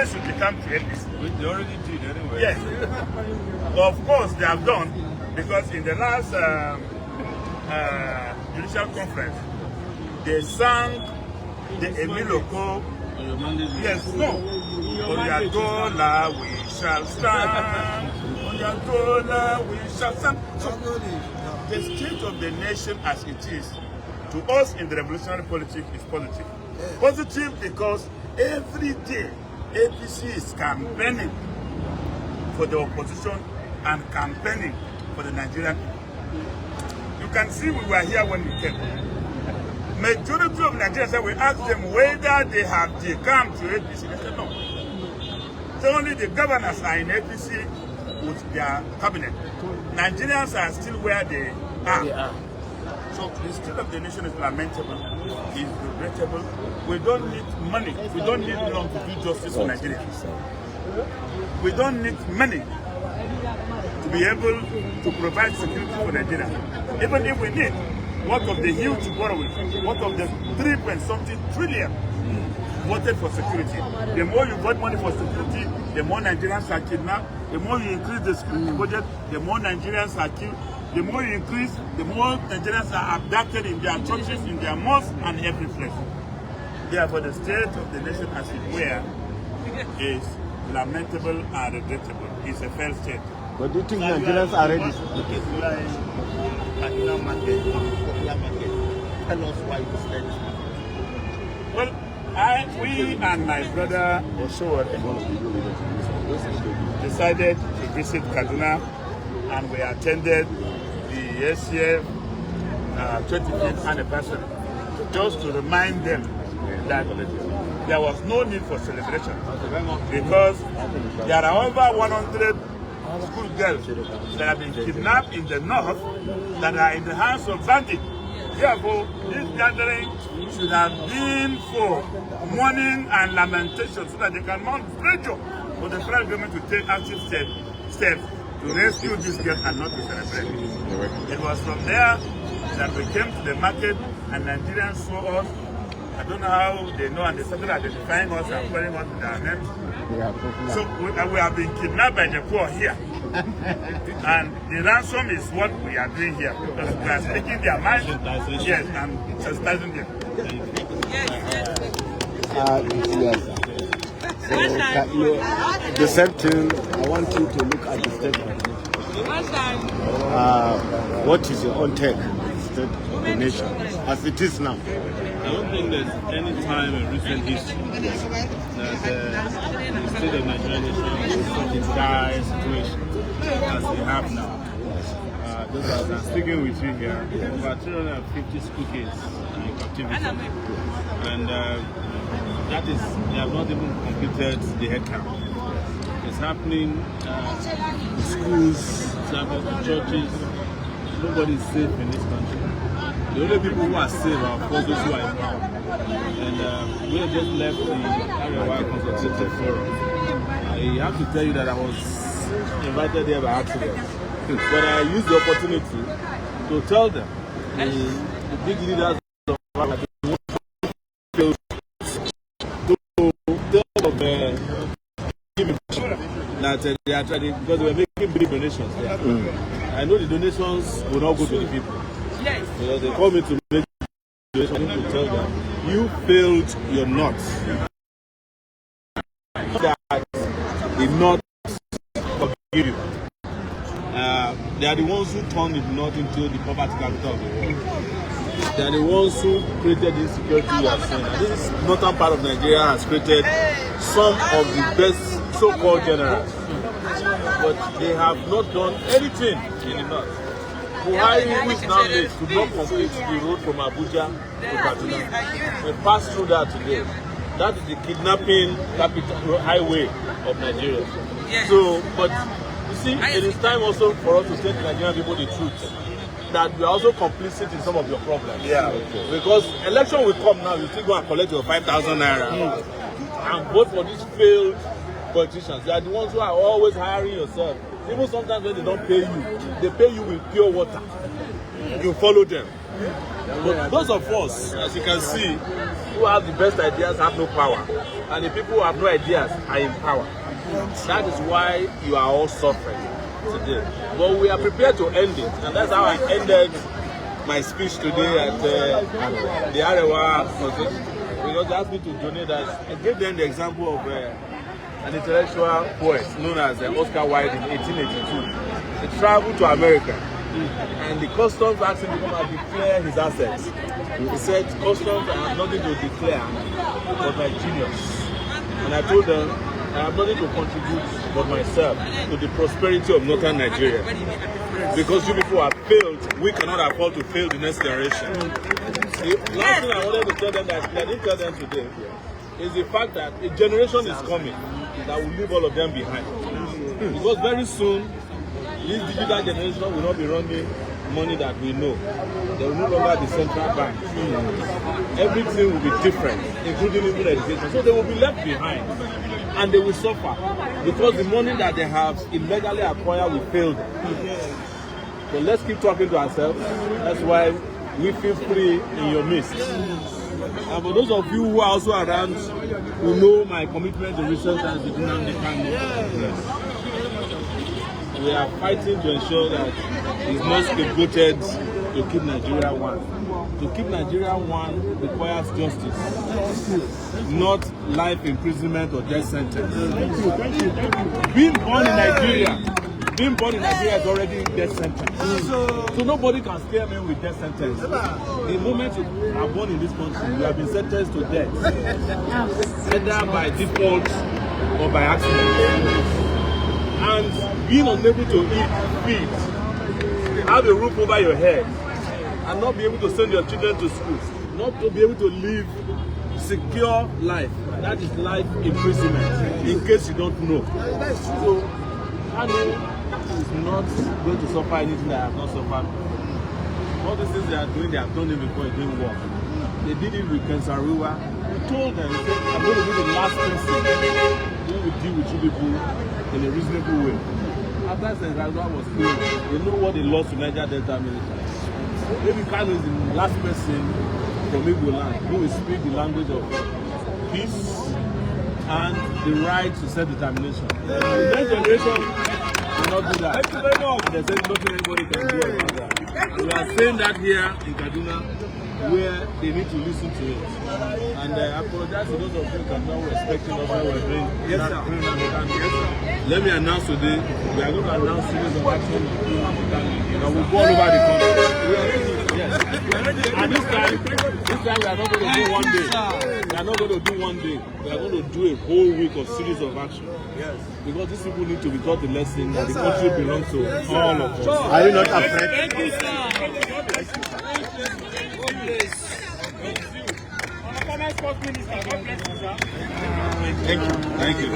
Sowore should become to APC. Which they already did anyway. Yes. Of course, they have done, because in the last judicial conference, they sang the Emiloko. Yes, no. On your dollar we shall stand. On your dollar we shall stand. So, the state of the nation as it is, to us in the revolutionary politics, is positive. Positive because every day APC is campaigning for the opposition and campaigning for the Nigerian people. You can see we were here when we came. Majority of Nigerians, we asked them whether they have come to APC. They said no. So only the governors are in APC with their cabinet. Nigerians are still where they are. So the state of the nation is lamentable, is regrettable. We don't need money. We don't need loan to do justice for Nigeria. We don't need money to be able to provide security for Nigeria. Even if we need, what of the huge borrowing? What of the 3-point-something trillion voted for security? The more you vote money for security, the more Nigerians are kidnapped. The more you increase the security budget, the more Nigerians are killed. The more you increase, the more Nigerians are abducted in their churches, in their mosques, and every place. Therefore, the state of the nation as it were is lamentable and regrettable. It's a failed state. But do you think Nigerians are ready? Okay, you are in Kaduna market, popular market. Tell us why you started this market. Well, we and my brother Sowore decided to visit Kaduna, and we attended the ACF 25th anniversary, just to remind them that there was no need for celebration, because there are over 100 school girls that have been kidnapped in the north that are in the hands of bandits. Therefore, this gathering should have been for mourning and lamentation, so that they can mount pressure for the federal government to take active steps to rescue these girls and not to celebrate. It was from there that we came to the market and Nigerians saw us. I don't know how they know, and they started identifying us and calling us with their names. So we have been kidnapped by the poor here. And the ransom is what we are doing here. Because we are speaking their mind, yes, and sensitizing them. Yes. So, the same thing, I want you to look at the statement. What is your own take on the state of the nation as it is now? I don't think there's any time in recent history that the state of Nigerian nation is in such a dire situation as we have now. Just as I'm speaking with you here, about 350 school kids in captivity. And that is, they have not even completed the head count. It's happening in schools, it's happening in churches. Nobody is safe in this country. The only people who are safe are, of course, those who are in power. And we have just left the Arewa Consultative Forum. I have to tell you that I was invited there by accident. But I used the opportunity to tell them, the big leaders of our that they are trying, because they were making big donations there. I know the donations will not go to the people. Yes. So they call me to make donations to tell them, you failed your nuts. That the nuts forgive you. They are the ones who turned the north into the poverty capital of the world. They are the ones who created the insecurity you are seeing. And this northern part of Nigeria has created some of the best so-called generals. But they have not done anything in the north. Buhari, who is now late, could not complete the road from Abuja to Kaduna. We passed through that today. That is the kidnapping capital highway of Nigeria. So, but you see, it is time also for us to tell the Nigerian people the truth, that we are also complicit in some of your problems. Yeah. Okay. Because election will come now, you still go and collect your 5,000 naira and vote for these failed politicians. They are the ones who are always hiring yourself. Even sometimes when they don't pay you, they pay you with pure water. You follow them. But those of us, as you can see, who have the best ideas have no power. And the people who have no ideas are in power. That is why you are all suffering today. But we are prepared to end it. And that's how I ended my speech today at the Arewa Consultative. Because they asked me to donate that. I gave them the example of an intellectual poet known as Oscar Wilde in 1882. He traveled to America. And the customs asked him to come and declare his assets. He said, customs, I have nothing to declare but my genius. And I told them, I have nothing to contribute but myself to the prosperity of northern Nigeria. Because you people have failed, we cannot afford to fail the next generation. The last thing I wanted to tell them that I didn't tell them today is the fact that a generation is coming that will leave all of them behind. Because very soon, this digital generation will not be running money that we know. They will no longer be central banks. Everything will be different, including even education. So they will be left behind. And they will suffer because the money that they have illegally acquired will fail them. So let's keep talking to ourselves. That's why we feel free in your midst. And for those of you who are also around, who know my commitment to research and Kaduna, we are fighting to ensure that it's not scapegoated to keep Nigeria one. To keep Nigeria one requires justice, not life imprisonment or death sentence. Being born in Nigeria is already death sentence. So nobody can scare me with death sentence. The moment you are born in this country, you have been sentenced to death, either by default or by accident. And being unable to eat, feed, have a roof over your head, and not be able to send your children to school, not to be able to live secure life, that is life imprisonment, in case you don't know. So, Kano is not going to suffer anything that I have not suffered. All these things they are doing, they have done it before, it didn't work. They did it with Arewa. We told them, we said, I'm going to be the last person who will deal with you people in a reasonable way. After Arewa was killed, they know what they lost to Niger Delta military. Maybe Kano is the last person from Igbo land who will speak the language of peace and the right to self-determination. The next generation will not do that. Thank you very much. There's nothing anybody can do about that. We are saying that here in Kaduna, where they need to listen to it. And I apologize to those of you who are not respecting us when we're doing Let me announce today, we are going to announce series of action that will go all over the country. Yes. And this time we are not going to do one day. We are not going to do one day. We are going to do a whole week of series of action. Yes. Because these people need to be taught the lesson that the country belongs to all of us. Are you not afraid? Thank you, sir. Thank you. Thank you.